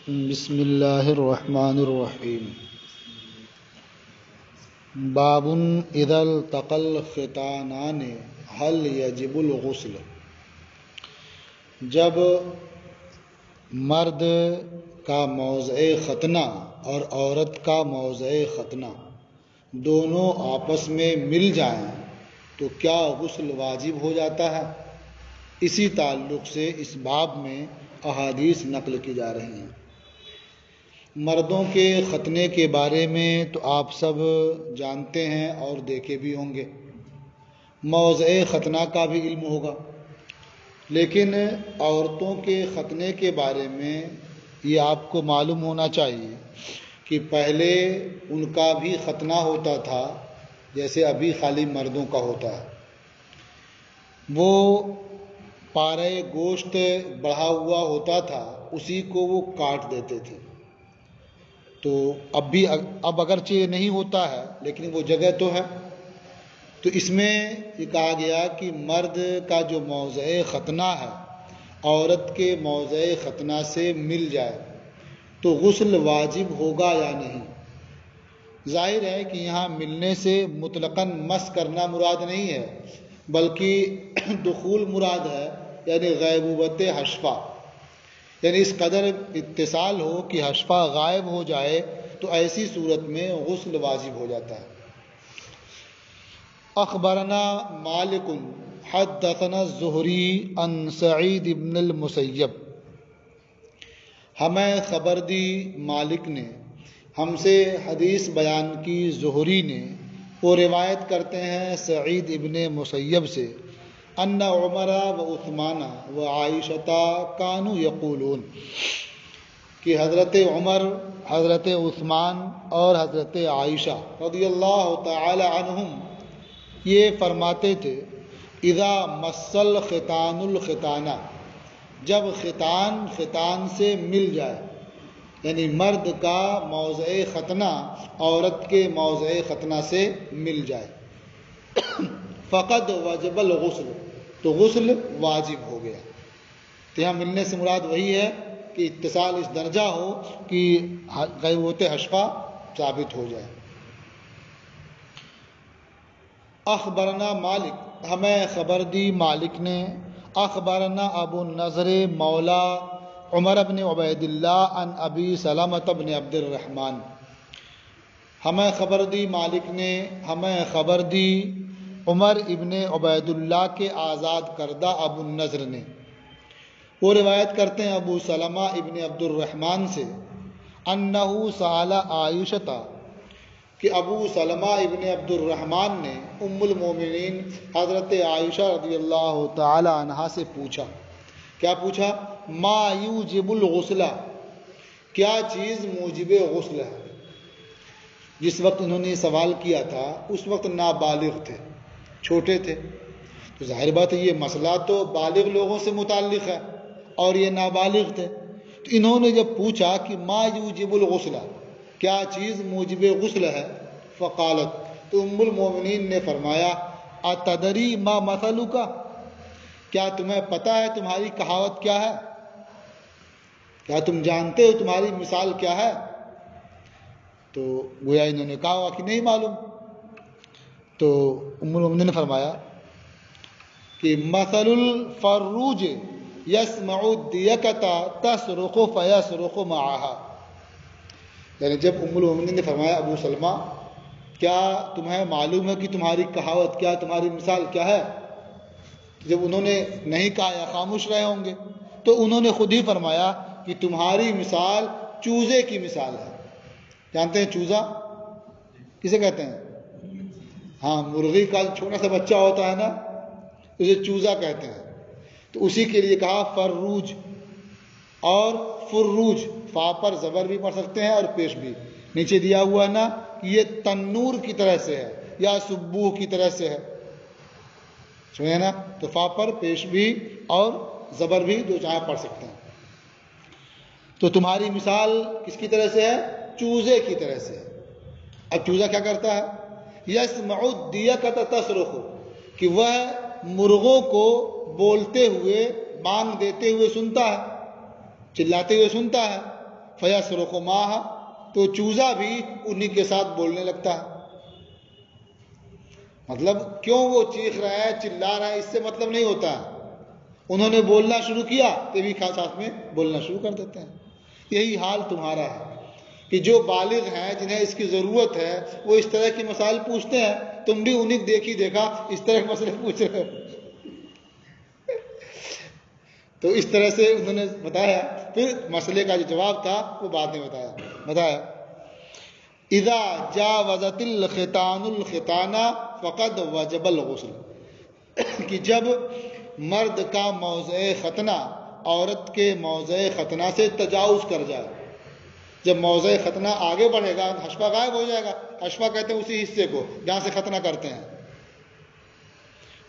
بسم اللہ الرحمن الرحیم۔ باب اذا التقى الختانان هل یجب الغسل۔ جب مرد کا موضع ختنہ اور عورت کا موضع ختنہ دونوں آپس میں مل جائیں تو کیا غسل واجب ہو جاتا ہے؟ اسی تعلق سے اس باب میں احادیث نقل کی جا رہی ہیں۔ مردوں کے ختنے کے بارے میں تو آپ سب جانتے ہیں اور دیکھے بھی ہوں گے، موضع ختنہ کا بھی علم ہوگا، لیکن عورتوں کے ختنے کے بارے میں یہ آپ کو معلوم ہونا چاہیے کہ پہلے ان کا بھی ختنہ ہوتا تھا جیسے ابھی خالی مردوں کا ہوتا ہے۔ وہ پارے گوشت بڑھا ہوا ہوتا تھا، اسی کو وہ کاٹ دیتے تھے، تو اب اگرچہ نہیں ہوتا ہے لیکن وہ جگہ تو ہے۔ تو اس میں یہ کہا گیا کہ مرد کا جو موضع ختنہ ہے عورت کے موضع ختنہ سے مل جائے تو غسل واجب ہوگا یا نہیں۔ ظاہر ہے کہ یہاں ملنے سے مطلقاً مس کرنا مراد نہیں ہے، بلکہ دخول مراد ہے، یعنی غیبوبت حشفہ، یعنی اس قدر اتصال ہو کہ حشفہ غائب ہو جائے تو ایسی صورت میں غسل واجب ہو جاتا ہے۔ اخبرنا مالک حدثنا الزہری عن سعید بن المسیب، ہمیں خبر دی مالک نے، ہم سے حدیث بیان کی زہری نے، وہ روایت کرتے ہیں سعید ابن مسیب سے، ان عمر و عثمان و عائشہ کانوا یقولون، کہ حضرت عمر، حضرت عثمان اور حضرت عائشہ رضی اللہ تعالی عنہم یہ فرماتے تھے، اذا مس الختان الختانہ، جب ختان ختان سے مل جائے، یعنی مرد کا موضع ختنہ عورت کے موضع ختنہ سے مل جائے، فقد وجب الغسل، تو غسل واجب ہو گیا۔ تو یہاں ملنے سے مراد وہی ہے کہ اتصال اس درجہ ہو کہ غیبوبت حشفہ ثابت ہو جائے۔ اخبرنا مالک، ہمیں خبر دی مالک نے، اخبرنا ابو النضر مولا عمر بن عبید اللہ عن ابی سلمۃ بن عبد الرحمن، ہمیں خبر دی مالک نے، ہمیں خبر دی عمر ابن عبید اللہ کے آزاد کردہ ابو النضر نے، وہ روایت کرتے ہیں ابو سلمہ ابن عبد الرحمن سے، انہ سأل عائشہ، کہ ابو سلمہ ابن عبد الرحمن نے ام المومنین حضرت عائشہ رضی اللہ تعالی عنہا سے پوچھا، کیا پوچھا؟ ما یوجب الغسل، کیا چیز موجب غسل ہے؟ جس وقت انہوں نے سوال کیا تھا اس وقت نابالغ تھے، چھوٹے تھے، تو ظاہر بات ہے یہ مسئلہ تو بالغ لوگوں سے متعلق ہے اور یہ نابالغ تھے، تو انہوں نے جب پوچھا کہ ما یوجب الغسل، کیا چیز موجب غسل ہے، فقالت، تو ام المومنین نے فرمایا، اتدری ما مثلک، کیا تمہیں پتہ ہے تمہاری کہاوت کیا ہے؟ کیا تم جانتے ہو تمہاری مثال کیا ہے؟ تو گویا انہوں نے کہا کہ نہیں معلوم۔ تو ام المومنین نے فرمایا کہ مثل الفروج یسمع الدیکۃ تصرخ فیصرخ معها، یعنی جب ام المومنین نے فرمایا ابو سلمہ کیا تمہیں معلوم ہے کہ تمہاری کہاوت کیا، تمہاری مثال کیا ہے؟ جب انہوں نے نہیں کہا یا خاموش رہے ہوں گے تو انہوں نے خود ہی فرمایا کہ تمہاری مثال چوزے کی مثال ہے۔ جانتے ہیں چوزا کسے کہتے ہیں؟ ہاں، مرغی کا چھوٹا سا بچہ ہوتا ہے نا، اسے چوزا کہتے ہیں۔ تو اسی کے لیے کہا فروج، اور فروج فا پر زبر بھی پڑھ سکتے ہیں اور پیش بھی، نیچے دیا ہوا ہے نا کہ یہ تنور کی طرح سے ہے یا سبوح کی طرح سے ہے، سمجھے نا؟ تو فا پر پیش بھی اور زبر بھی جو چاہے پڑھ سکتے ہیں۔ تو تمہاری مثال کس کی طرح سے ہے؟ چوزے کی طرح سے ہے۔ اب چوزا کیا کرتا ہے؟ یسمع الدیکۃ تصرخ، کہ وہ مرغوں کو بولتے ہوئے، بانگ دیتے ہوئے سنتا ہے، چلاتے ہوئے سنتا ہے، فیصرخ معها، تو چوزا بھی انہی کے ساتھ بولنے لگتا ہے۔ مطلب کیوں وہ چیخ رہا ہے، چلا رہا ہے، اس سے مطلب نہیں ہوتا ہے، انہوں نے بولنا شروع کیا تو بھی ساتھ میں بولنا شروع کر دیتے ہیں۔ یہی حال تمہارا ہے کہ جو بالغ ہیں جنہیں اس کی ضرورت ہے وہ اس طرح کی مسائل پوچھتے ہیں، تم بھی انہیں دیکھی دیکھا اس طرح کے مسئلے پوچھ رہے ہو۔ تو اس طرح سے انہوں نے بتایا، پھر مسئلے کا جو جواب تھا وہ بعد میں بتایا اذا جاوزت الختان الختان فقد وجب الغسل، کہ جب مرد کا موضع ختنہ عورت کے موضع ختنہ سے تجاوز کر جائے، جب موضع ختنہ آگے بڑھے گا حشفہ غائب ہو جائے گا، حشفہ کہتے ہیں اسی حصے کو جہاں سے ختنہ کرتے ہیں،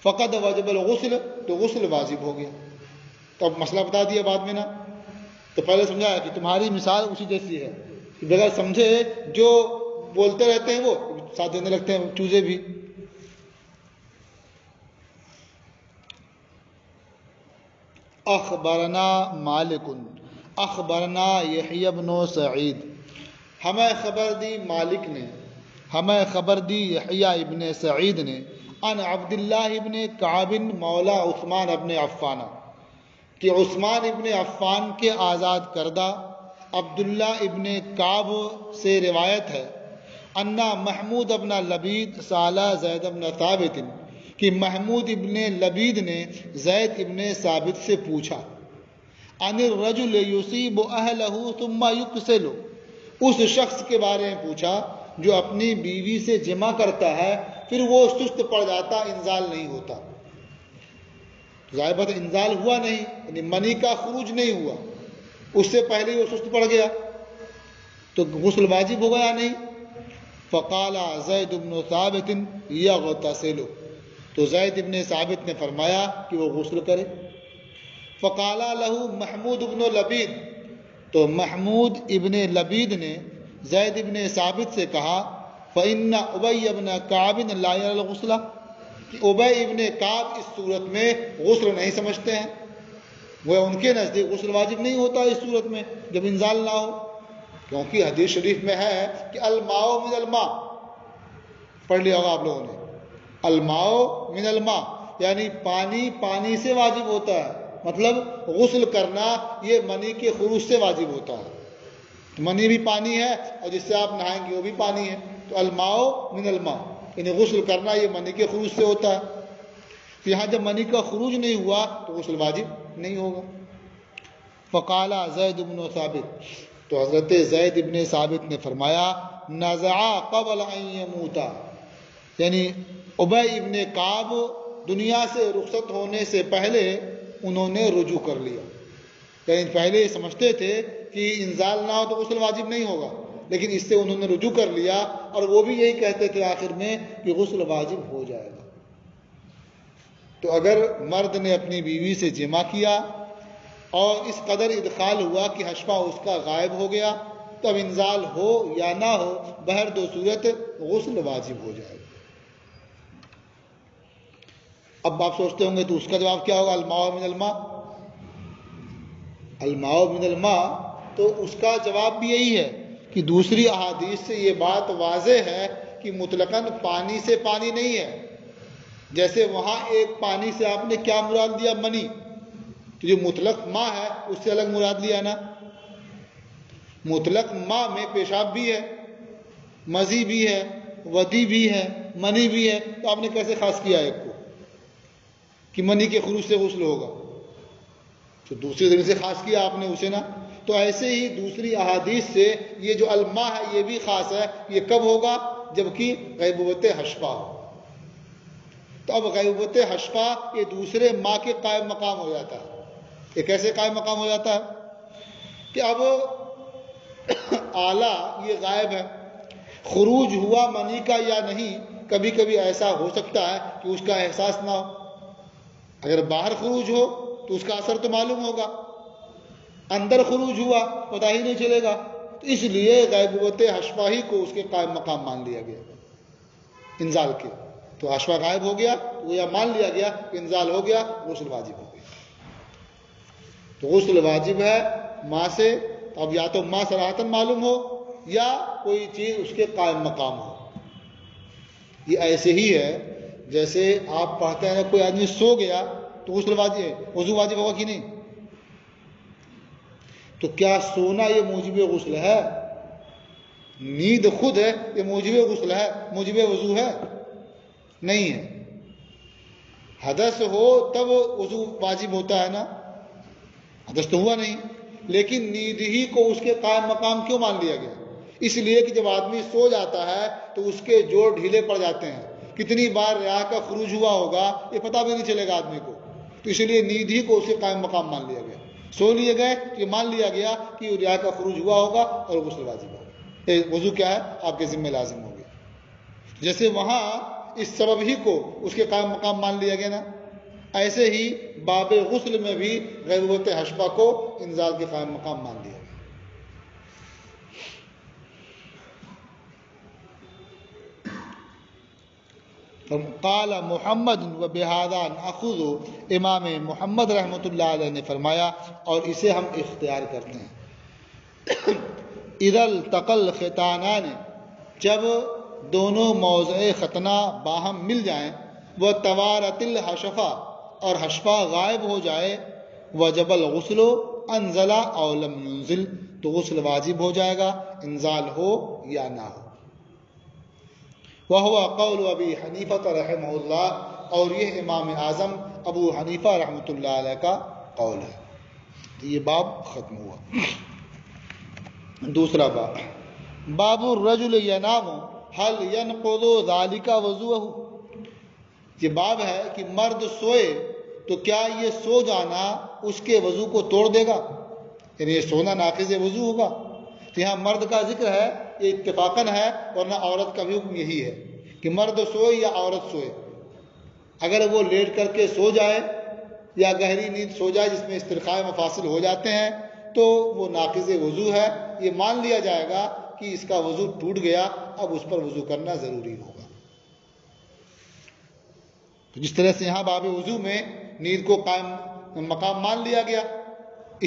فقد وجب الغسل، تو غسل واجب ہو گیا۔ تو اب مسئلہ بتا دیا بعد میں نا، تو پہلے سمجھایا کہ تمہاری مثال اسی جیسی ہے کہ بغیر سمجھے جو بولتے رہتے ہیں وہ ساتھ دینے لگتے ہیں چوزے بھی۔ اخبرنا مالک اخبرنا یحیی بن سعید، ہمیں خبر دی مالک نے، ہمیں خبر دی یحیی ابن سعید نے، ان عبداللہ ابن کعب مولا عثمان ابن عفان، کہ عثمان ابن عفان کے آزاد کردہ عبداللہ ابن کعب سے روایت ہے، انا محمود ابن لبید سالہ زید ابن ثابت، کہ محمود ابن لبید نے زید ابن ثابت سے پوچھا، ان الرجل یصیب اہلہ ثم یکسل، اس شخص کے بارے میں پوچھا جو اپنی بیوی سے جمع کرتا ہے پھر وہ سست پڑ جاتا، انزال نہیں ہوتا۔ ظاہر بات انزال ہوا نہیں، یعنی منی کا خروج نہیں ہوا، اس سے پہلے وہ سست پڑ گیا تو غسل واجب ہو گیا نہیں؟ فقال زید بن ثابت یغتسل، تو زید ابن ثابت نے فرمایا کہ وہ غسل کرے۔ فقال له محمود ابن لبید، تو محمود ابن لبید نے زید ابن ثابت سے کہا فإن ابی ابن کعب لا یری الغسل، کہ ابی ابن کعب اس صورت میں غسل نہیں سمجھتے ہیں، وہ ان کے نزدیک غسل واجب نہیں ہوتا اس صورت میں جب انزال نہ ہو، کیونکہ حدیث شریف میں ہے کہ الماء من الماء، پڑھ لیا ہوگا آپ لوگوں نے، الماء من الماء یعنی پانی پانی سے واجب ہوتا ہے، مطلب غسل کرنا یہ منی کے خروج سے واجب ہوتا ہے، تو منی بھی پانی ہے اور جس سے آپ نہائیں گے وہ بھی پانی ہے، تو الماء من الماء یعنی غسل کرنا یہ منی کے خروج سے ہوتا ہے، تو یہاں جب منی کا خروج نہیں ہوا تو غسل واجب نہیں ہوگا۔ فقال زید بن ثابت، تو حضرت زید ابن ثابت نے فرمایا نزعا قبل ان یموتا، یعنی ابی ابن کعب دنیا سے رخصت ہونے سے پہلے انہوں نے رجوع کر لیا، یعنی پہلے سمجھتے تھے کہ انزال نہ ہو تو غسل واجب نہیں ہوگا، لیکن اس سے انہوں نے رجوع کر لیا، اور وہ بھی یہی کہتے تھے آخر میں کہ غسل واجب ہو جائے گا۔ تو اگر مرد نے اپنی بیوی سے جمع کیا اور اس قدر ادخال ہوا کہ حشفہ اس کا غائب ہو گیا، تو اب انزال ہو یا نہ ہو بہر دو صورت غسل واجب ہو جائے گا۔ اب آپ سوچتے ہوں گے تو اس کا جواب کیا ہوگا، الماء من الماء، الماء من الماء، تو اس کا جواب بھی یہی ہے کہ دوسری احادیث سے یہ بات واضح ہے کہ مطلقاً پانی سے پانی نہیں ہے، جیسے وہاں ایک پانی سے آپ نے کیا مراد لیا، منی، تو جو مطلق ماء ہے اس سے الگ مراد لیا نا، مطلق ماء میں پیشاب بھی ہے، مزی بھی ہے، ودی بھی ہے، منی بھی ہے، تو آپ نے کیسے خاص کیا ایک کو کہ منی کے خروج سے غسل ہوگا، تو دوسرے دن سے خاص کیا آپ نے اسے نا۔ تو ایسے ہی دوسری احادیث سے یہ جو الماء ہے یہ بھی خاص ہے، یہ کب ہوگا، جبکہ غیبوبت حشفہ ہو، تو اب غیبوبت حشفہ یہ دوسرے ماء کے قائم مقام ہو جاتا ہے۔ یہ کیسے قائم مقام ہو جاتا ہے کہ اب آلہ یہ غائب ہے، خروج ہوا منی کا یا نہیں، کبھی کبھی ایسا ہو سکتا ہے کہ اس کا احساس نہ ہو، اگر باہر خروج ہو تو اس کا اثر تو معلوم ہوگا، اندر خروج ہوا پتہ ہی نہیں چلے گا، تو اس لیے غیبوبت حشفہ ہی کو اس کے قائم مقام مان لیا گیا انزال کے، تو حشفہ غائب ہو گیا تو یہ مان لیا گیا کہ انزال ہو گیا، غسل واجب ہو گیا۔ تو غسل واجب ہے ماں سے اب یا تو ما صراحتاً معلوم ہو یا کوئی چیز اس کے قائم مقام ہو. یہ ایسے ہی ہے جیسے آپ پڑھتے ہیں کوئی آدمی سو گیا تو غسل واجب ہے، وضو واجب ہوگا کہ نہیں؟ تو کیا سونا یہ موجب غسل ہے؟ نیند خود ہے یہ موجب غسل ہے، موجب وضو ہے؟ نہیں ہے. حدث ہو تب وضو واجب ہوتا ہے نا، حدث تو ہوا نہیں، لیکن نیند ہی کو اس کے قائم مقام کیوں مان لیا گیا؟ اس لیے کہ جب آدمی سو جاتا ہے تو اس کے جوڑ ڈھیلے پڑ جاتے ہیں. کتنی بار ریاح کا خروج ہوا ہوگا یہ پتہ بھی نہیں چلے گا آدمی کو، تو اس لیے نیند ہی کو اس کے قائم مقام مان لیا گیا. سو لیے گئے تو یہ مان لیا گیا کہ ریاح کا خروج ہوا ہوگا اور غسل واجب ہوگا. وضو کیا ہے؟ آپ کے ذمہ لازم ہو گیا. جیسے وہاں اس سبب ہی کو اس کے قائم مقام مان لیا گیا نا، ایسے ہی باب غسل میں بھی غیبوبت حشفہ کو انزال کے قائم مقام مان لیا گیا. قال محمد و بہذا ناخذ، امام محمد رحمۃ اللہ علیہ نے فرمایا اور اسے ہم اختیار کرتے ہیں. اذا التقى الختانان، جب دونوں موضع ختنہ باہم مل جائیں، وہ توارت الحشفہ اور حشفہ غائب ہو جائے، وجب الغسل انزل او لم ينزل، تو غسل واجب ہو جائے گا انزال ہو یا نہ ہو. وهو قول ابی حنیفہ رحمہ اللہ، اور یہ امام اعظم ابو حنیفہ رحمۃ اللہ علیہ کا قول ہے. یہ باب ختم ہوا. دوسرا باب، باب الرجل ینام هل ينقض ذلك وضوءه. یہ باب ہے کہ مرد سوئے تو کیا یہ سو جانا اس کے وضو کو توڑ دے گا، یعنی یہ سونا ناقض وضو ہوگا. تو یہاں مرد کا ذکر ہے، یہ اتفاقاً ہے، ورنہ عورت کا بھی حکم یہی ہے کہ مرد سوئے یا عورت سوئے، اگر وہ لیٹ کر کے سو جائے یا گہری نیند سو جائے جس میں استرخاء مفاصل ہو جاتے ہیں تو وہ ناقض وضو ہے. یہ مان لیا جائے گا کہ اس کا وضو ٹوٹ گیا، اب اس پر وضو کرنا ضروری ہوگا. تو جس طرح سے یہاں باب وضو میں نیند کو قائم مقام مان لیا گیا،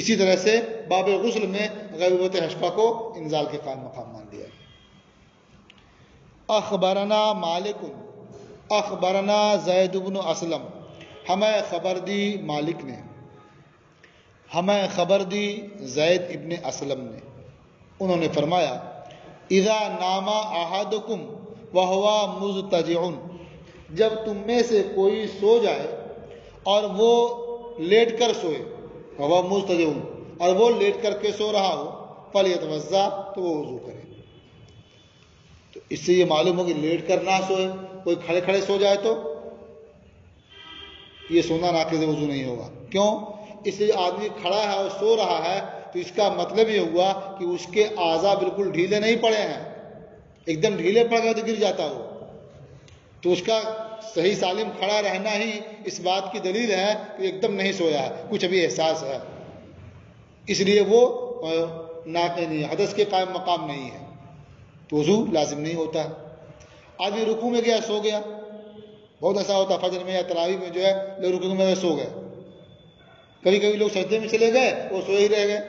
اسی طرح سے باب غسل میں غیبوبت حشفہ کو انزال کے قائم مقام مان لیا گیا. اخبرنا مالک اخبرنا زید بن اسلم، ہمیں خبر دی مالک نے، ہمیں خبر دی زید ابن اسلم نے، انہوں نے فرمایا اذا نام احدکم وہو مضطجع، جب تم میں سے کوئی سو جائے اور وہ لیٹ کر سوئے، وہو مضطجع، اور وہ لیٹ کر کے سو رہا ہو، فلیتوضا، تو وہ وضو کرے. تو اس سے یہ معلوم ہو کہ لیٹ کر نہ سوئے. کوئی کھڑے کھڑے سو جائے تو یہ سونا ناقض وضو نہیں ہوگا. کیوں؟ اس لیے آدمی کھڑا ہے اور سو رہا ہے تو اس کا مطلب یہ ہوا کہ اس کے اعضاء بالکل ڈھیلے نہیں پڑے ہیں. ایک دم ڈھیلے پڑ گئے تو گر جاتا ہو، تو اس کا صحیح سالم کھڑا رہنا ہی اس بات کی دلیل ہے کہ ایک دم نہیں سویا ہے، کچھ ابھی احساس ہے، اس لیے وہ حدث کے قائم مقام نہیں ہے، تو وضو لازم نہیں ہوتا ہے. آدمی رکوع میں گیا سو گیا، بہت ایسا ہوتا ہے فجر میں یا تراویح میں جو ہے لوگ رکوع میں سو گئے، کبھی کبھی لوگ سجدے میں چلے گئے وہ سوئے ہی رہ گئے،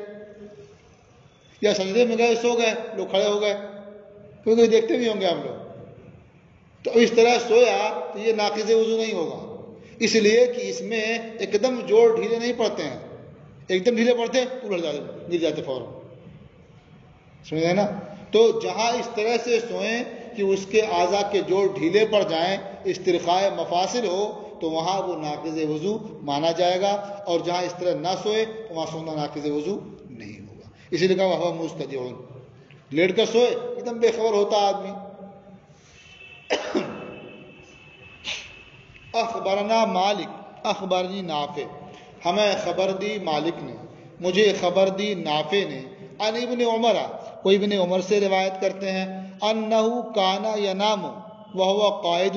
یا سجدے میں گئے سو گئے لوگ کھڑے ہو گئے، کیونکہ دیکھتے بھی ہوں گے آپ لوگ. تو اس طرح سویا تو یہ ناقض وضو نہیں ہوگا، اس لیے کہ اس میں ایک دم جوڑ ڈھیلے نہیں پڑتے ہیں. ایک دم ڈھیلے پڑتے تو گر جاتے فوراً، سمجھ رہے نا. تو جہاں اس طرح سے سوئیں کہ اس کے اعضاء کے جوڑ ڈھیلے پڑ جائیں، استرخاء مفاصل ہو، تو وہاں وہ ناقض وضو مانا جائے گا. اور جہاں اس طرح نہ سوئے تو وہاں سونا ناقض وضو نہیں ہوگا. اسی لیے کہا وہ مستجع، لیٹ کر سوئے ایک دم بے خبر ہوتا آدمی. اخبرنا مالک اخبرنی نافع، ہمیں خبر دی مالک نے، مجھے خبر دی نافع نے، عن ابن عمر، کوئی ابن عمر سے روایت کرتے ہیں، انہو کانا ینام وہو قائد،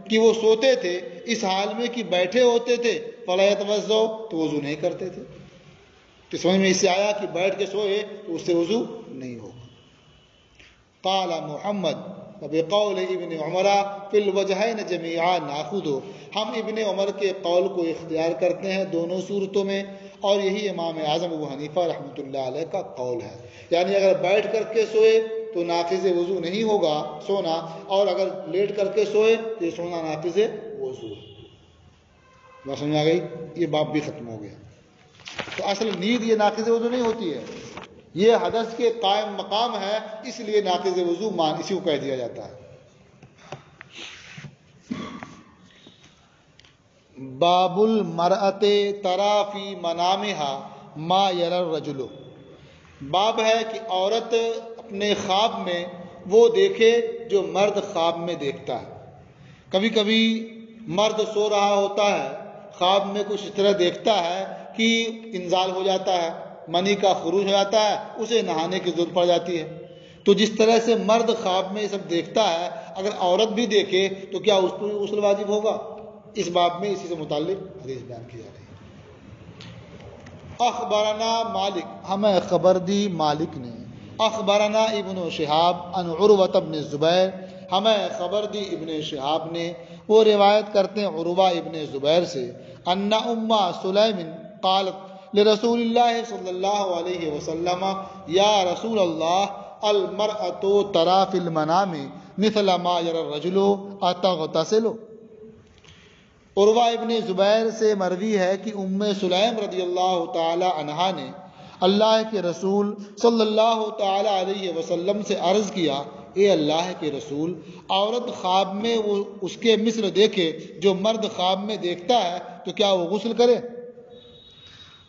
کہ وہ سوتے تھے اس حال میں کہ بیٹھے ہوتے تھے، فلا یتوضا، تو وضو نہیں کرتے تھے. تو سمجھ میں اس سے آیا کہ بیٹھ کے سوئے تو اس سے وضو نہیں ہوگا. قال محمد وبقول ابن عمر فی الوجہین جمیعا ناخذ، ہم ابن عمر کے قول کو اختیار کرتے ہیں دونوں صورتوں میں، اور یہی امام اعظم ابو حنیفہ رحمۃ اللہ علیہ کا قول ہے. یعنی اگر بیٹھ کر کے سوئے تو ناقض وضو نہیں ہوگا سونا، اور اگر لیٹ کر کے سوئے تو یہ سونا ناقض وضو ہے. بات سمجھ آ گئی؟ یہ باب بھی ختم ہو گیا. تو اصل نیند یہ ناقض وضو نہیں ہوتی ہے، یہ حدث کے قائم مقام ہے، اس لیے ناقض وضو اسی کو کہہ دیا جاتا ہے. باب المرأۃ تری فی منامها ما یری الرجل. باب ہے کہ عورت اپنے خواب میں وہ دیکھے جو مرد خواب میں دیکھتا ہے. کبھی کبھی مرد سو رہا ہوتا ہے، خواب میں کچھ اس طرح دیکھتا ہے کہ انزال ہو جاتا ہے، منی کا خروج ہو جاتا ہے، اسے نہانے کی ضرورت پڑ جاتی ہے. تو جس طرح سے مرد خواب میں یہ سب دیکھتا ہے، اگر عورت بھی دیکھے تو کیا اس پر غسل واجب ہوگا؟ اس باب میں اسی سے متعلق حدیث بیان کی جا رہی ہے. اخبرنا مالک، ہمیں خبر دی مالک نے. اخبرنا ابن شہاب عن عروۃ بن الزبیر، ہمیں خبر دی ابن شہاب نے، وہ روایت کرتے ہیں عروہ ابن زبیر سے، ان ام سلیم قالت لرسول اللہ صلی اللہ علیہ وسلم یا رسول اللہ المرأۃ تری فی المنام مثل ما یری الرجل اتغتسل. عروہ ابن زبیر سے مروی ہے کہ ام سلیم رضی اللہ تعالی عنہا نے اللہ کے رسول صلی اللہ تعالی علیہ وسلم سے عرض کیا، اے اللہ کے رسول، عورت خواب میں وہ اس کے مثل دیکھے جو مرد خواب میں دیکھتا ہے تو کیا وہ غسل کرے؟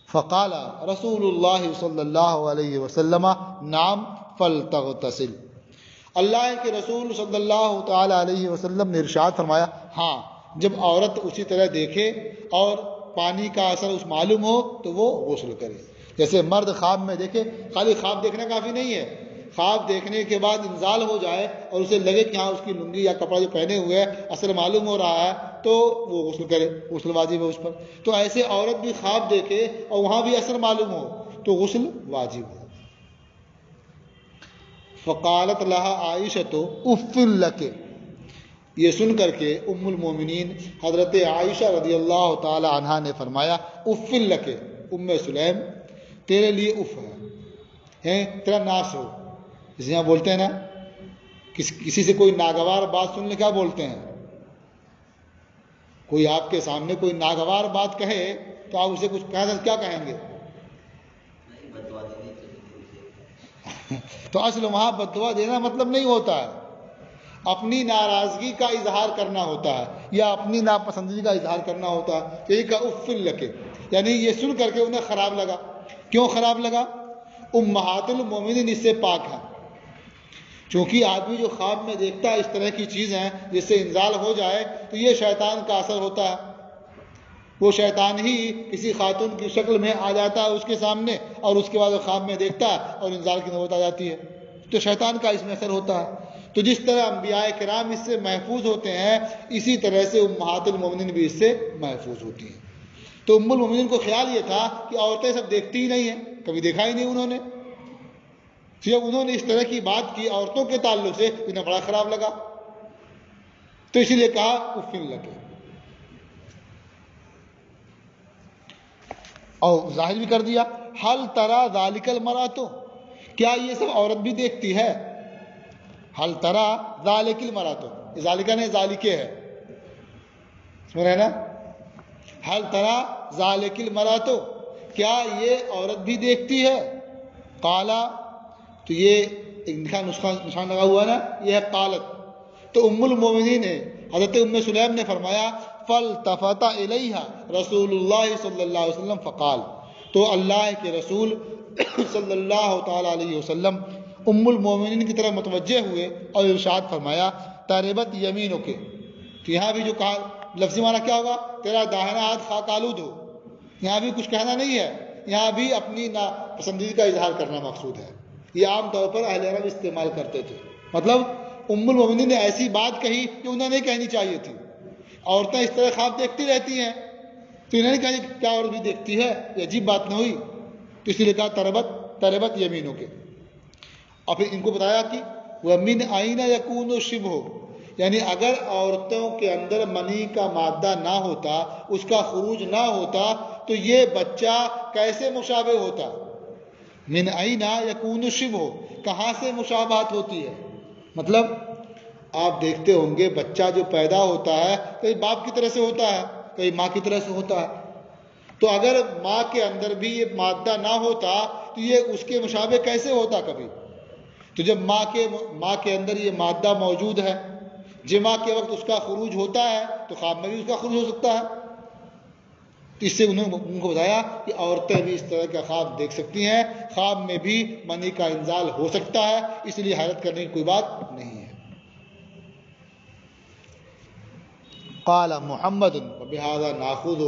فقال رسول اللہ صلی اللہ علیہ وسلم نعم فلتغتسل. اللہ کے رسول صلی اللہ تعالی علیہ وسلم نے ارشاد فرمایا، ہاں، جب عورت اسی طرح دیکھے اور پانی کا اثر اس معلوم ہو تو وہ غسل کرے. جیسے مرد خواب میں دیکھے، خالی خواب دیکھنا کافی نہیں ہے، خواب دیکھنے کے بعد انزال ہو جائے اور اسے لگے کہ ہاں اس کی لنگی یا کپڑا جو پہنے ہوئے ہے اثر معلوم ہو رہا ہے تو وہ غسل کرے، غسل واجب ہے اس پر. تو ایسے عورت بھی خواب دیکھے اور وہاں بھی اثر معلوم ہو تو غسل واجب ہو. فقالت لها عائشۃ اف لک. یہ سن کر کے ام المومنین حضرت عائشہ رضی اللہ تعالی عنہا نے فرمایا، اف لک، ام سلیم تیرے لیے اف ہے، تیرا ناس ہو. جسے یہاں بولتے ہیں نا، کسی سے کوئی ناگوار بات سن لے کیا بولتے ہیں؟ کوئی آپ کے سامنے کوئی ناگوار بات کہے تو آپ اسے کچھ کیا کہیں گے؟ تو اصل وہاں بددعا دینا مطلب نہیں ہوتا ہے، اپنی ناراضگی کا اظہار کرنا ہوتا ہے یا اپنی ناپسندگی کا اظہار کرنا ہوتا ہے. یہی کا اف لک، یعنی یہ سن کر کے انہیں خراب لگا. کیوں خراب لگا؟ امہات المومنین اس سے پاک ہیں. چونکہ آدمی جو خواب میں دیکھتا ہے اس طرح کی چیزیں جس سے انزال ہو جائے تو یہ شیطان کا اثر ہوتا ہے. وہ شیطان ہی کسی خاتون کی شکل میں آ جاتا ہے اس کے سامنے اور اس کے بعد وہ خواب میں دیکھتا ہے اور انزال کی نوبت آ جاتی ہے، تو شیطان کا اس میں اثر ہوتا ہے. تو جس طرح انبیاء کرام اس سے محفوظ ہوتے ہیں اسی طرح سے امہات المومنین بھی اس سے محفوظ ہوتی ہیں. تو ام المومنین کو خیال یہ تھا کہ عورتیں سب دیکھتی ہی نہیں ہیں، کبھی دیکھا ہی نہیں انہوں نے. جب انہوں نے اس طرح کی بات کی عورتوں کے تعلق سے انہیں بڑا خراب لگا، تو اسی لیے کہا اف لک. اور ظاہر بھی کر دیا، حل تری ذالک المرأۃ، کیا یہ سب عورت بھی دیکھتی ہے؟ حل تری ذالک المرأۃ، ذالکہ نہیں ذالکے ہے، سن رہے نا؟ حل تری ذالک المرأۃ، کیا یہ عورت بھی دیکھتی ہے؟ قالا، تو یہ ایک نشان لگا ہوا ہے نا، یہ ہے قالت. تو ام المومنین نے حضرت ام سلیم نے فرمایا، فالتفت الیہا رسول اللہ صلی اللہ علیہ وسلم فقال، تو اللہ کے رسول صلی اللہ تعالی علیہ وسلم ام المومنین کی طرف متوجہ ہوئے اور ارشاد فرمایا، تربت یمینک. تو یہاں بھی جو کہا لفظی معنی کیا ہوگا؟ تیرا داہنا ہاتھ خاک آلود ہو. یہاں بھی کچھ کہنا نہیں ہے، یہاں بھی اپنی ناپسندیدگی کا اظہار کرنا مقصود ہے. یہ عام طور پر اہل عرب استعمال کرتے تھے. مطلب ام المومنین نے ایسی بات کہی کہ انہیں نہیں کہنی چاہیے تھی. عورتیں اس طرح خواب دیکھتی رہتی ہیں تو انہیں نہیں کہا کیا عورت بھی دیکھتی ہے، یہ عجیب بات نہ ہوئی. تو اس لیے کہا تربت یمینوں کے. اور پھر ان کو بتایا کہ وَمِنْ أَيْنَ يَكُونُ شِبْهُ، یعنی اگر عورتوں کے اندر منی کا مادہ نہ ہوتا، اس کا خروج نہ ہوتا، تو یہ بچہ کیسے مشابہ ہوتا؟ من اینا یکون شبہ، کہاں سے مشابہت ہوتی ہے؟ مطلب آپ دیکھتے ہوں گے بچہ جو پیدا ہوتا ہے کئی باپ کی طرح سے ہوتا ہے، کئی ماں کی طرح سے ہوتا ہے، تو اگر ماں کے اندر بھی یہ مادہ نہ ہوتا تو یہ اس کے مشابہ کیسے ہوتا کبھی؟ تو جب ماں کے اندر یہ مادہ موجود ہے، جماع کے وقت اس کا خروج ہوتا ہے تو خواب میں بھی اس کا خروج ہو سکتا ہے۔ اس سے انہوں نے ان کو بتایا کہ عورتیں بھی اس طرح کا خواب دیکھ سکتی ہیں، خواب میں بھی منی کا انزال ہو سکتا ہے، اس لیے حیرت کرنے کی کوئی بات نہیں ہے۔ قال محمد وبہذا ناخذ،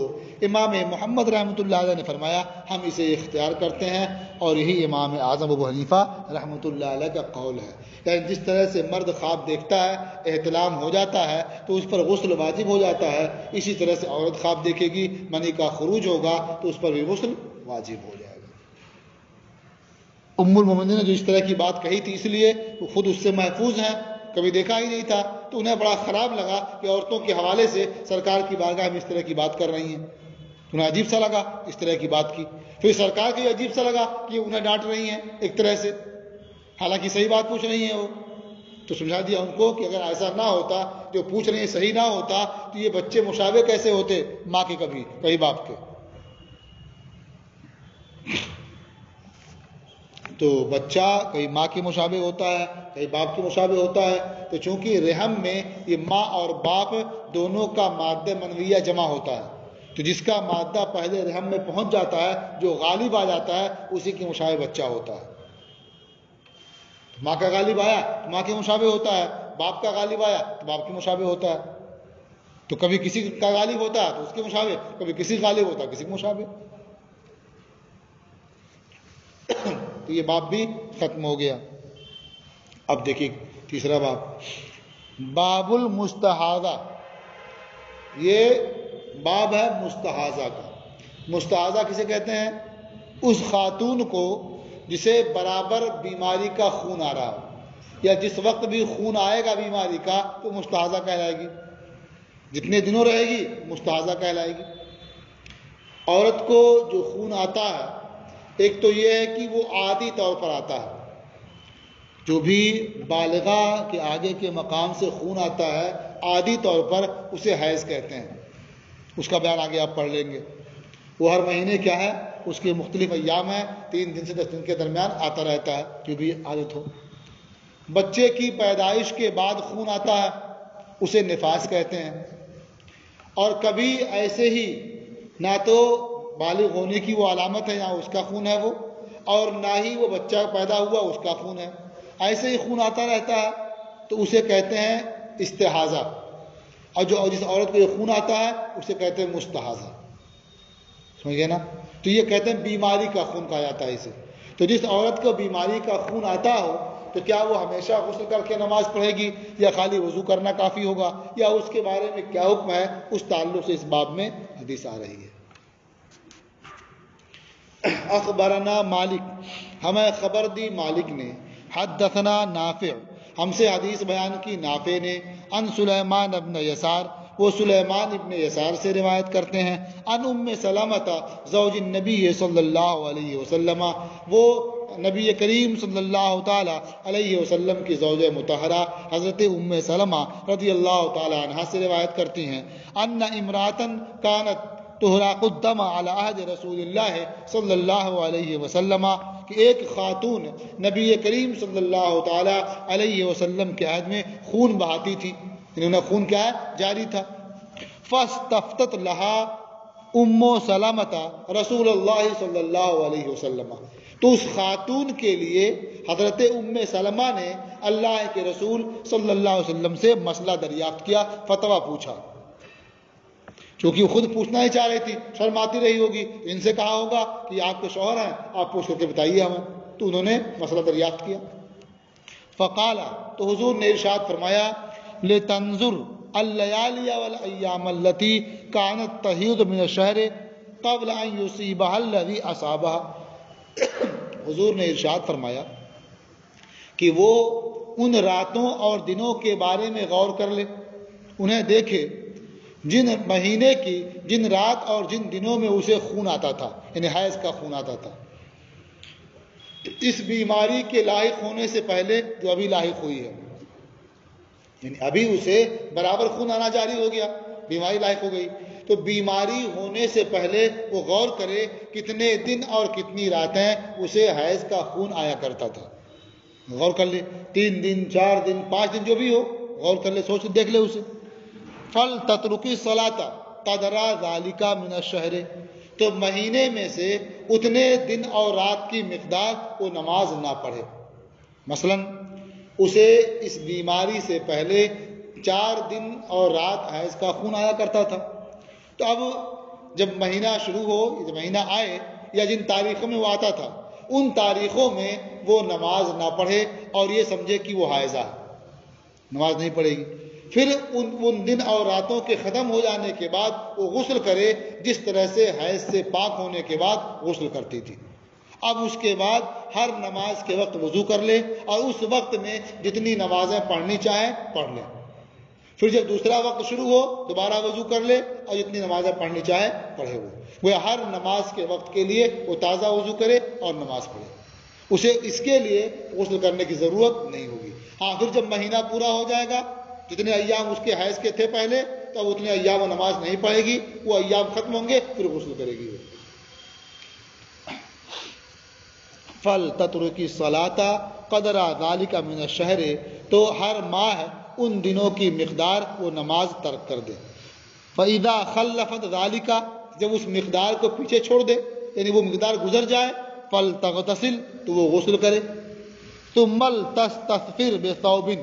امام محمد رحمۃ اللہ علیہ نے فرمایا ہم اسے اختیار کرتے ہیں، اور یہی امام اعظم ابو حنیفہ رحمۃ اللہ علیہ کا قول ہے۔ یعنی جس طرح سے مرد خواب دیکھتا ہے، احتلام ہو جاتا ہے تو اس پر غسل واجب ہو جاتا ہے، اسی طرح سے عورت خواب دیکھے گی، منی کا خروج ہوگا تو اس پر بھی غسل واجب ہو جائے گا۔ ام المومنین نے جو اس طرح کی بات کہی تھی، اس لیے وہ خود اس سے محفوظ ہیں، کبھی دیکھا ہی نہیں تھا، تو انہیں بڑا خراب لگا کہ عورتوں کے حوالے سے سرکار کی بارگاہ میں اس طرح کی بات کر رہی ہیں، انہیں عجیب سا لگا اس طرح کی بات کی۔ پھر سرکار کو یہ عجیب سا لگا کہ انہیں ڈانٹ رہی ہیں ایک طرح سے، حالانکہ صحیح بات پوچھ رہی ہیں وہ، تو سمجھا دیا ان کو کہ اگر ایسا نہ ہوتا، جو پوچھ رہی ہیں صحیح نہ ہوتا، تو یہ بچے مشابہ کیسے ہوتے ماں کے کبھی باپ کے؟ تو بچہ کئی ماں کے مشابہ ہوتا ہے، کئی باپ کے مشابہ ہوتا ہے، تو چونکہ رحم میں یہ ماں اور باپ دونوں کا مادہ منویہ جمع ہوتا ہے، تو جس کا مادہ پہلے رحم میں پہنچ جاتا ہے، جو غالب آ جاتا ہے، اسی کے مشابہ بچہ ہوتا ہے۔ ماں کا غالب آیا تو ماں کے مشابہ ہوتا ہے، باپ کا غالب آیا تو باپ کے مشابہ ہوتا ہے، تو کبھی کسی کا غالب ہوتا ہے تو اس کے مشابہ، کبھی کسی کا غالب ہوتا ہے کسی کے مشابہ۔ تو یہ باب بھی ختم ہو گیا۔ اب دیکھیے تیسرا باب، باب المستحاضہ، یہ باب ہے مستحاضہ کا۔ مستحاضہ کسے کہتے ہیں؟ اس خاتون کو جسے برابر بیماری کا خون آ رہا ہو، یا جس وقت بھی خون آئے گا بیماری کا تو مستحاضہ کہلائے گی، جتنے دنوں رہے گی مستحاضہ کہلائے گی۔ عورت کو جو خون آتا ہے، ایک تو یہ ہے کہ وہ عادی طور پر آتا ہے، جو بھی بالغہ کے آگے کے مقام سے خون آتا ہے عادی طور پر اسے حیض کہتے ہیں، اس کا بیان آگے آپ پڑھ لیں گے۔ وہ ہر مہینے کیا ہے، اس کے مختلف ایام ہیں، 3 دن سے 10 دن کے درمیان آتا رہتا ہے، جو بھی عادت ہو۔ بچے کی پیدائش کے بعد خون آتا ہے، اسے نفاس کہتے ہیں، اور کبھی ایسے ہی نہ تو بالغ ہونے کی وہ علامت ہے، یہاں اس کا خون ہے وہ، اور نہ ہی وہ بچہ پیدا ہوا اس کا خون ہے، ایسے ہی خون آتا رہتا ہے، تو اسے کہتے ہیں استحاضہ، اور جس عورت کو یہ خون آتا ہے اسے کہتے ہیں مستحاضہ، سمجھ گئے نا؟ تو یہ کہتے ہیں بیماری کا خون کہا جاتا ہے اسے۔ تو جس عورت کو بیماری کا خون آتا ہو تو کیا وہ ہمیشہ غسل کر کے نماز پڑھے گی، یا خالی وضو کرنا کافی ہوگا، یا اس کے بارے میں کیا حکم ہے، اس تعلق سے اس باب میں حدیث آ رہی ہے۔ اخبرنا مالک، ہمیں خبر دی مالک نے، حدثنا نافع، ہم سے حدیث بیان کی نافع نے، عن سلیمان ابن یسار، وہ سلیمان ابن یسار سے روایت کرتے ہیں، عن ام سلمۃ زوج النبی صلی اللہ علیہ وسلم، وہ نبی کریم صلی اللہ تعالی علیہ وسلم کی زوجہ مطہرہ حضرت ام سلمہ رضی اللہ تعالی عنہا سے روایت کرتی ہیں، ان امراتن کانت تحرق الدم علی عہد رسول اللہ صلی اللہ علیہ وسلم، کہ ایک خاتون نبی کریم صلی اللہ تعالی علیہ وسلم کے عہد میں خون بہاتی تھی، انہوں نے خون کیا ہے جاری تھا۔ فاستفتت لہا ام سلمۃ رسول اللہ صلی اللہ علیہ وسلم، تو اس خاتون کے لیے حضرت ام سلمہ نے اللہ کے رسول صلی اللہ علیہ وسلم سے مسئلہ دریافت کیا، فتویٰ پوچھا، چونکہ وہ خود پوچھنا ہی چاہ رہی تھی، شرم آتی رہی ہوگی، ان سے کہا ہوگا کہ آپ کے شوہر ہیں، آپ پوچھ کر کے بتائیے ہمیں، تو انہوں نے مسئلہ دریافت کیا۔ فقال، تو حضور نے ارشاد فرمایا، لتنظر اللیالی والایام التي كانت تحیض من الشہر قبل ان یصیبها الذی اصابها، حضور نے ارشاد فرمایا کہ وہ ان راتوں اور دنوں کے بارے میں غور کر لے، انہیں دیکھے جن مہینے کی جن رات اور جن دنوں میں اسے خون آتا تھا، یعنی حیض کا خون آتا تھا، اس بیماری کے لاحق ہونے سے پہلے جو ابھی لاحق ہوئی ہے، یعنی ابھی اسے برابر خون آنا جاری ہو گیا، بیماری لاحق ہو گئی، تو بیماری ہونے سے پہلے وہ غور کرے کتنے دن اور کتنی راتیں اسے حیض کا خون آیا کرتا تھا، غور کر لے، 3 دن 4 دن 5 دن جو بھی ہو، غور کر لے، سوچ دیکھ لے اسے۔ فل تترکی صلاۃ قدرا ذالک من الشہر، تو مہینے میں سے اتنے دن اور رات کی مقدار وہ نماز نہ پڑھے۔ مثلا اسے اس بیماری سے پہلے 4 دن اور رات حیض کا خون آیا کرتا تھا، تو اب جب مہینہ شروع ہو، جب مہینہ آئے یا جن تاریخوں میں وہ آتا تھا ان تاریخوں میں وہ نماز نہ پڑھے اور یہ سمجھے کہ وہ حائضہ ہے، نماز نہیں پڑھے گی۔ پھر ان دن اور راتوں کے ختم ہو جانے کے بعد وہ غسل کرے جس طرح سے حیض سے پاک ہونے کے بعد غسل کرتی تھی۔ اب اس کے بعد ہر نماز کے وقت وضو کر لے اور اس وقت میں جتنی نمازیں پڑھنی چاہیں پڑھ لے، پھر جب دوسرا وقت شروع ہو دوبارہ وضو کر لے اور جتنی نمازیں پڑھنی چاہے پڑھے، وہ ہر نماز کے وقت کے لیے وہ تازہ وضو کرے اور نماز پڑھے، اسے اس کے لیے غسل کرنے کی ضرورت نہیں ہوگی۔ ہاں پھر جب مہینہ پورا ہو جائے گا، جتنے ایام اس کے حیض کے تھے پہلے، تو اب اتنے ایام وہ نماز نہیں پڑھے گی، وہ ایام ختم ہوں گے پھر غسل کرے گی۔ فل تترکی صلاۃ قدر ذالک من الشہر، تو ہر ماہ ان دنوں کی مقدار وہ نماز ترک کر دے۔ فَإِذَا خَلَّفَتْ ذَلِكَ، جب اس مقدار کو پیچھے چھوڑ دے، یعنی وہ مقدار گزر جائے، فَلْتَغْتَسِلْ، تو وہ غسل کرے، ثُمَّ لْتَسْتَغْفِرْ بِثَوْبٍ،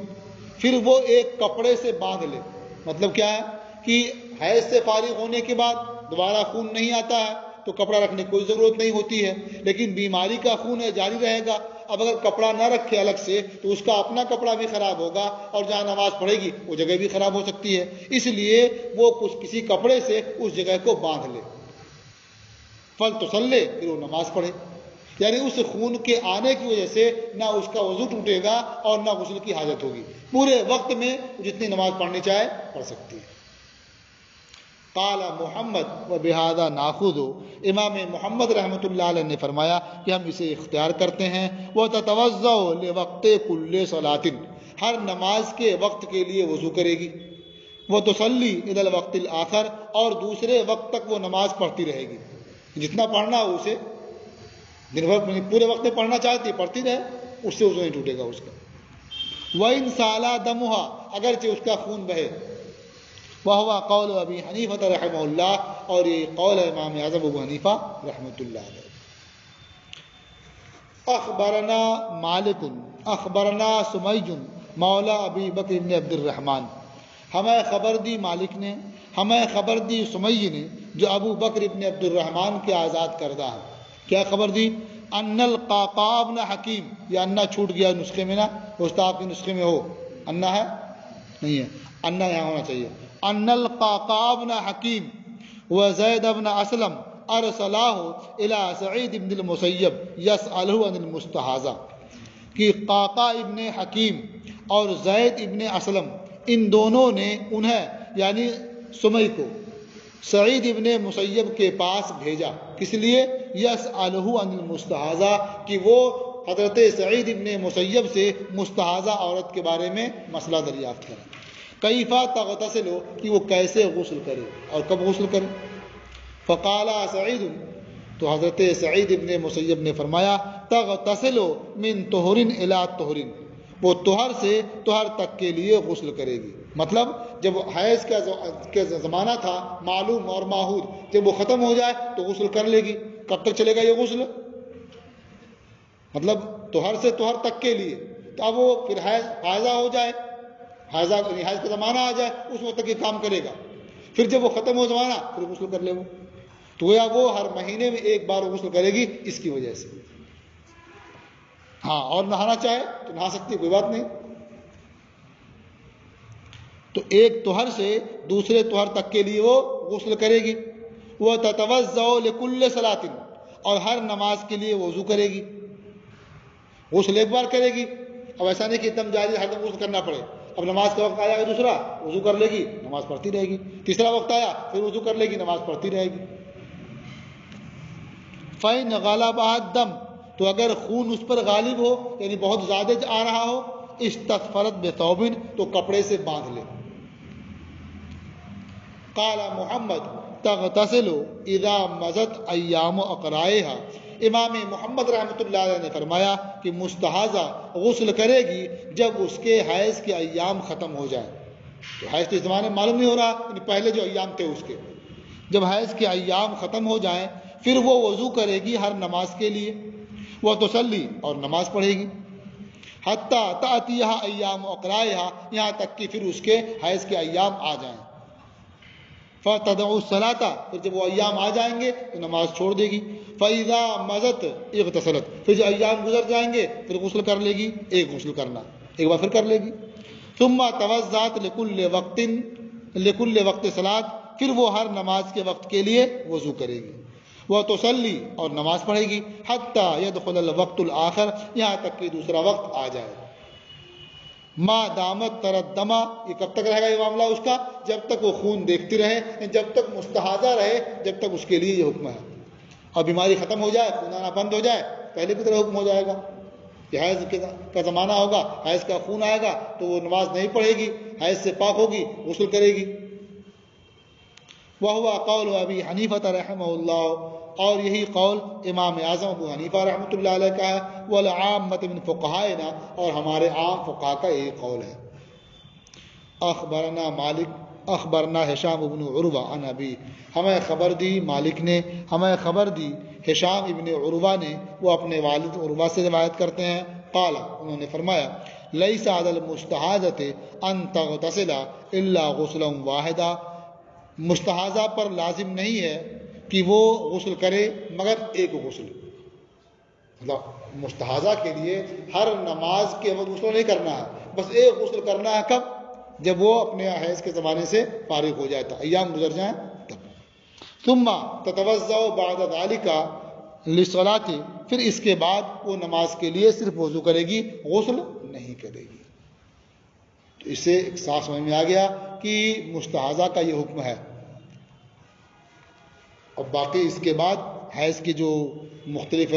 پھر وہ ایک کپڑے سے باندھ لے۔ مطلب کیا ہے کہ حیض سے فارغ ہونے کے بعد دوبارہ خون نہیں آتا ہے تو کپڑا رکھنے کی کوئی ضرورت نہیں ہوتی ہے، لیکن بیماری کا خون ہے جاری رہے گا، اب اگر کپڑا نہ رکھے الگ سے تو اس کا اپنا کپڑا بھی خراب ہوگا اور جہاں نماز پڑھے گی وہ جگہ بھی خراب ہو سکتی ہے، اس لیے وہ کسی کپڑے سے اس جگہ کو باندھ لے۔ فَلْتُصَلِّ، پھر وہ نماز پڑھے، یعنی اس خون کے آنے کی وجہ سے نہ اس کا وضو ٹوٹے گا اور نہ غسل کی حاجت ہوگی، پورے وقت میں جتنی نماز پڑھنی چاہے پڑھ سکتی ہے۔ قال محمد و بہذا ناخذ، امام محمد رحمۃ اللہ علیہ نے فرمایا کہ ہم اسے اختیار کرتے ہیں۔ وہ تتوضأ لوقت کل صلاۃ، ہر نماز کے وقت کے لیے وضو کرے گی، وہ تصلی الی الوقت الآخر، اور دوسرے وقت تک وہ نماز پڑھتی رہے گی، جتنا پڑھنا ہو اسے، دن بھر پورے وقت میں پڑھنا چاہتی ہے پڑھتی رہے، اس سے وضو نہیں ٹوٹے گا اس کا۔ وَإِنْ سَالَ دَمُهَا، اگرچہ اس کا خون بہے، وَهُوَ قَوْلُ أَبِي حَنِيفَةَ رحمہ اللہ، اور یہ قول ہے امام اعظم ابو حنیفہ رحمۃ اللہ علیہ۔ اخبرنا مالک اخبرنا سمیج مولا ابی بکر بن عبد الرحمن، ہمیں خبر دی مالک نے، ہمیں خبر دی سمی نے جو ابو بکر بن عبد الرحمن کے آزاد کردہ ہیں۔ کیا خبر دی؟ ان القعقاع بن حکیم، یہ انا چھوٹ گیا نسخے میں، نا استاد کے نسخے میں ہو انا ہے نہیں ہے، انا یہاں ہونا چاہیے۔ ان القعقاع بن حکیم وزید بن اسلم ارسلاه الى سعید بن المسیب یسألہ عن المستحاضہ، کہ قعقاع ابن حکیم اور زید ابن اسلم ان دونوں نے انہیں یعنی سمی کو سعید ابن مسیب کے پاس بھیجا، کس لیے؟ یسألہ عن المستحاضہ، کہ وہ حضرت سعید ابن مسیب سے مستحاضہ عورت کے بارے میں مسئلہ دریافت کریں۔ کیفا تغتسل، کہ وہ کیسے غسل کرے اور کب غسل کرے۔ فقال سعید، تو حضرت سعید ابن مسیب نے فرمایا تغتسل من طہر الی طہر، وہ طہر سے طہر تک کے لیے غسل کرے گی۔ مطلب جب حیض کا زمانہ تھا معلوم اور معہود، جب وہ ختم ہو جائے تو غسل کر لے گی۔ کب تک چلے گا یہ غسل؟ مطلب طہر سے طہر تک کے لیے، تو اب وہ پھر حیضہ ہو جائے، حیض کا زمانہ آ جائے اس وقت تک یہ کام کرے گا، پھر جب وہ ختم ہو زمانہ پھر غسل کر لے تو وہ ہر مہینے میں ایک بار غسل کرے گی اس کی وجہ سے۔ ہاں اور نہانا چاہے تو نہا سکتی، کوئی بات نہیں۔ تو ایک طہر سے دوسرے طہر تک کے لیے وہ غسل کرے گی۔ وہ تتوضأ لکل صلاۃ، اور ہر نماز کے لیے وضو کرے گی، غسل ایک بار کرے گی، اب ایسا نہیں کہ ایک دم جاری ہر دم وضو کرنا پڑے. اب نماز کا وقت آیا گا دوسرا, وضو کر لے گی, نماز پڑھتی رہے گی. تیسرا وقت آیا, پھر وضو کر لے گی, نماز پڑھتی رہے گی. فَإِنْ غَلَبَهَا الدَّمُ, تو اگر خون اس پر غالب ہو, یعنی بہت زیادہ آ رہا ہو, استغفرت بثوب, تو کپڑے سے باندھ لے. قال محمد تغتسل اذا مضت ایام اقرائها, امام محمد رحمۃ اللہ علیہ نے فرمایا کہ مستحاضہ غسل کرے گی جب اس کے حیض کے ایام ختم ہو جائیں. تو حیض تو اس زمانے میں معلوم نہیں ہو رہا, یعنی پہلے جو ایام تھے اس کے, جب حیض کے ایام ختم ہو جائیں پھر وہ وضو کرے گی ہر نماز کے لیے, وہ تصلی, اور نماز پڑھے گی. حتیٰ تأتیہا ایام اقرائہا, یہاں تک کہ پھر اس کے حیض کے ایام آ جائیں. فتدعو الصلاۃ, پھر جب وہ ایام آ جائیں گے تو نماز چھوڑ دے گی. فإذا مضت اغتسلت, پھر جو ایام گزر جائیں گے پھر غسل کر لے گی, ایک غسل کرنا, ایک بار پھر کر لے گی. ثم توضأت لكل وقت صلاۃ, پھر وہ ہر نماز کے وقت کے لیے وضو کرے گی. وہ تصلی, اور نماز پڑھے گی. حتیٰ يدخل الوقت الآخر, یہاں تک کہ دوسرا وقت آ جائے. ما دامت تردما, یہ کب تک رہے گا یہ معاملہ اس کا, جب تک وہ خون دیکھتی رہے, جب تک مستحاضہ رہے, جب تک اس کے لیے یہ حکم ہے. اور بیماری ختم ہو جائے, خون آنا بند ہو جائے, پہلے کی طرح حکم ہو جائے گا. یہ حیض کا زمانہ ہوگا, حیض کا خون آئے گا تو وہ نماز نہیں پڑھے گی, حیض سے پاک ہوگی, غسل کرے گی. وہو قول ابی حنیفہ رحمہ اللہ, اور یہی قول امام اعظم ابو حنیفہ رحمۃ اللہ علیہ کا ہے. والعامۃ من فقہائنا, اور ہمارے عام فقہا کا یہی قول ہے. اخبرنا مالک اخبرنا ہشام ابن عروہ عن ابی, ہمیں خبر دی مالک نے, ہمیں خبر دی ہشام ابن عروہ نے, وہ اپنے والد عروہ سے روایت کرتے ہیں. قال, انہوں نے فرمایا, لیس علی المستحاضۃ ان تغتسل الا غسلا واحدا, مستحاضہ پر لازم نہیں ہے کہ وہ غسل کرے مگر ایک غسل. مطلب مستحاضہ کے لیے ہر نماز کے وقت غسل نہیں کرنا ہے, بس ایک غسل کرنا ہے. کب؟ جب وہ اپنے حیض کے زمانے سے فارغ ہو جائے, ایام گزر جائیں تب. ثم تتوضأ بعد ذلك للصلاۃ, پھر اس کے بعد وہ نماز کے لیے صرف وضو کرے گی, غسل نہیں کرے گی. تو اس سے ایک صاف سمجھ میں آ گیا کہ مستحاضہ کا یہ حکم ہے. اور باقی اس کے بعد حیض کے جو مختلف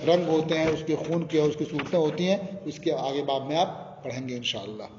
رنگ ہوتے ہیں, اس کے خون کے اور اس کی صورتیں ہوتی ہیں, اس کے آگے باب میں آپ پڑھیں گے انشاءاللہ.